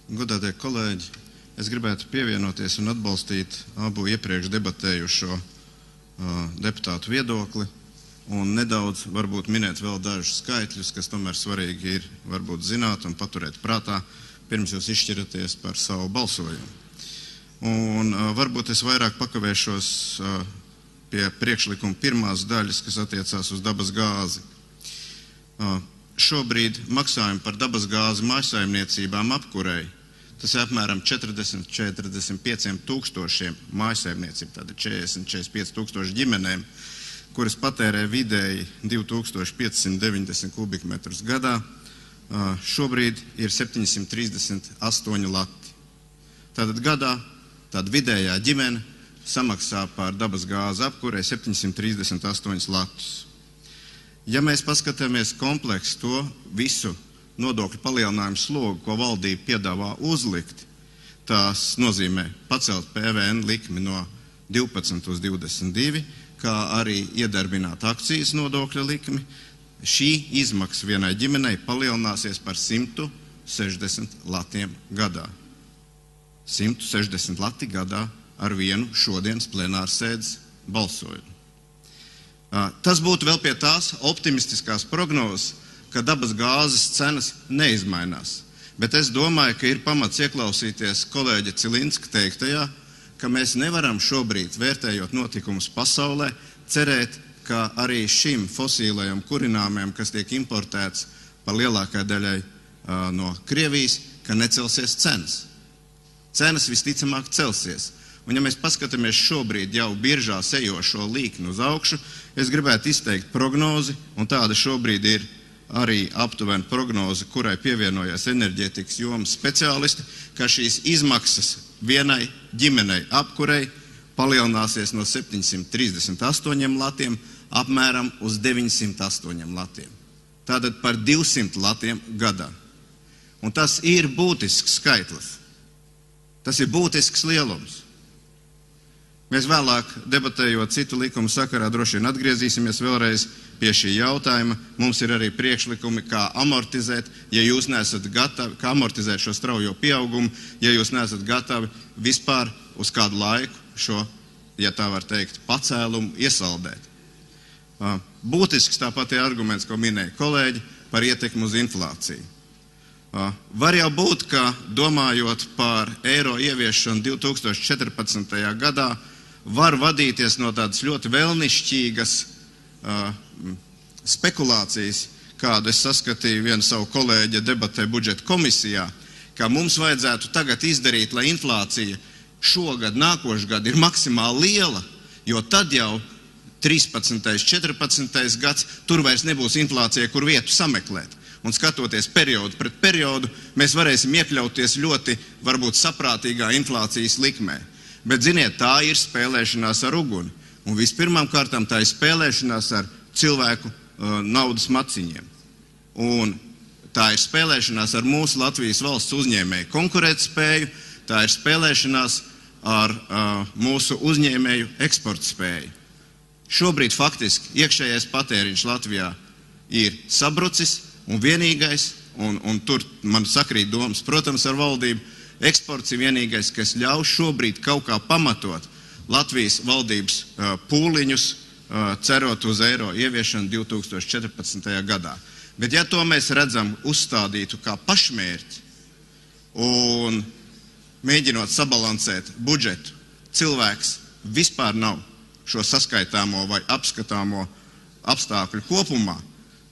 Godātie kolēģi, es gribētu pievienoties un atbalstīt abu iepriekš debatējušo deputātu viedokli un nedaudz varbūt minēt vēl dažus skaitļus, kas tomēr svarīgi ir varbūt zināt un paturēt prātā, pirms jūs izšķiraties par savu balsojumu. Un varbūt es vairāk pakavēšos pie priekšlikuma pirmās daļas, kas attiecās uz dabas gāzi. Šobrīd maksājumi par dabas gāzi mājsaimniecībām apkurei, tas ir apmēram 40–45 tūkstošiem mājsaimniecību, tāda 40–45 tūkstoši ģimenēm, kuras patērē vidēji 2590 kubikmetrus gadā, šobrīd ir 738 lati. Tātad gadā tāda vidējā ģimene samaksā par dabas gāzi apkurei 738 latus. Ja mēs paskatāmies kompleksu to visu nodokļu palielinājumu slogu, ko valdība piedāvā uzlikt, tās nozīmē pacelt PVN likmi no 12 uz 22, kā arī iedarbināt akcijas nodokļa likmi, šī izmaksa vienai ģimenei palielināsies par 160 latiem gadā. 160 lati gadā ar vienu šodienas plenārsēdes balsojumu. Tas būtu vēl pie tās optimistiskās prognozes, ka dabas gāzes cenas neizmainās. Bet es domāju, ka ir pamats ieklausīties kolēģa Cilinska teiktajā, ka mēs nevaram šobrīd, vērtējot notikumus pasaulē, cerēt, ka arī šim fosīlajam kurināmiem, kas tiek importēts par lielākai daļai no Krievijas, ka necelsies cenas. Cenas visticamāk celsies. Un ja mēs paskatāmies šobrīd jau biržās ejošo līkni uz augšu, es gribētu izteikt prognozi, un tāda šobrīd ir arī aptuveni prognoze, kurai pievienojas enerģētikas jomas speciālisti, ka šīs izmaksas vienai ģimenei apkurei palielināsies no 738 latiem apmēram uz 908 latiem. Tātad par 200 latiem gadā. Un tas ir būtisks skaitlis. Tas ir būtisks lielums. Mēs vēlāk, debatējot citu likumu sakarā, droši vien atgriezīsimies vēlreiz pie šī jautājuma. Mums ir arī priekšlikumi, kā amortizēt, ja jūs neesat gatavi, kā amortizēt šo straujo pieaugumu, ja jūs neesat gatavi vispār uz kādu laiku šo, ja tā var teikt, pacēlumu iesaldēt. Būtisks tāpat ir arguments, ko minēja kolēģi, par ietekmi uz inflāciju. Var jau būt, ka domājot par eiro ieviešanu 2014. gadā, var vadīties no tādas ļoti vēlnišķīgas spekulācijas, kādu es saskatīju vienu savu kolēģi debatē budžeta komisijā, ka mums vajadzētu tagad izdarīt, lai inflācija šogad, nākošgad ir maksimāli liela, jo tad jau 13. 14. gads, tur vairs nebūs inflācija, kur vietu sameklēt. Un skatoties periodu pret periodu, mēs varēsim iekļauties ļoti, varbūt, saprātīgā inflācijas likmē. Bet, ziniet, tā ir spēlēšanās ar uguni. Un vispirmām kārtām tā ir spēlēšanās ar cilvēku naudas maciņiem. Un tā ir spēlēšanās ar mūsu Latvijas valsts uzņēmēju konkurētspēju, tā ir spēlēšanās ar mūsu uzņēmēju eksportspēju. Šobrīd faktiski iekšējais patēriņš Latvijā ir sabrucis, un vienīgais, un tur man sakrīt domas, protams, ar valdību, eksports ir vienīgais, kas ļauj šobrīd kaut kā pamatot Latvijas valdības pūliņus, cerot uz eiro ieviešanu 2014. gadā. Bet ja to mēs redzam uzstādītu kā pašmērķi un mēģinot sabalansēt budžetu, cilvēks vispār nav šo saskaitāmo vai apskatāmo apstākļu kopumā,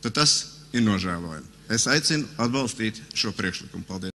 tad tas ir nožēlojami. Es aicinu atbalstīt šo priekšlikumu. Paldies!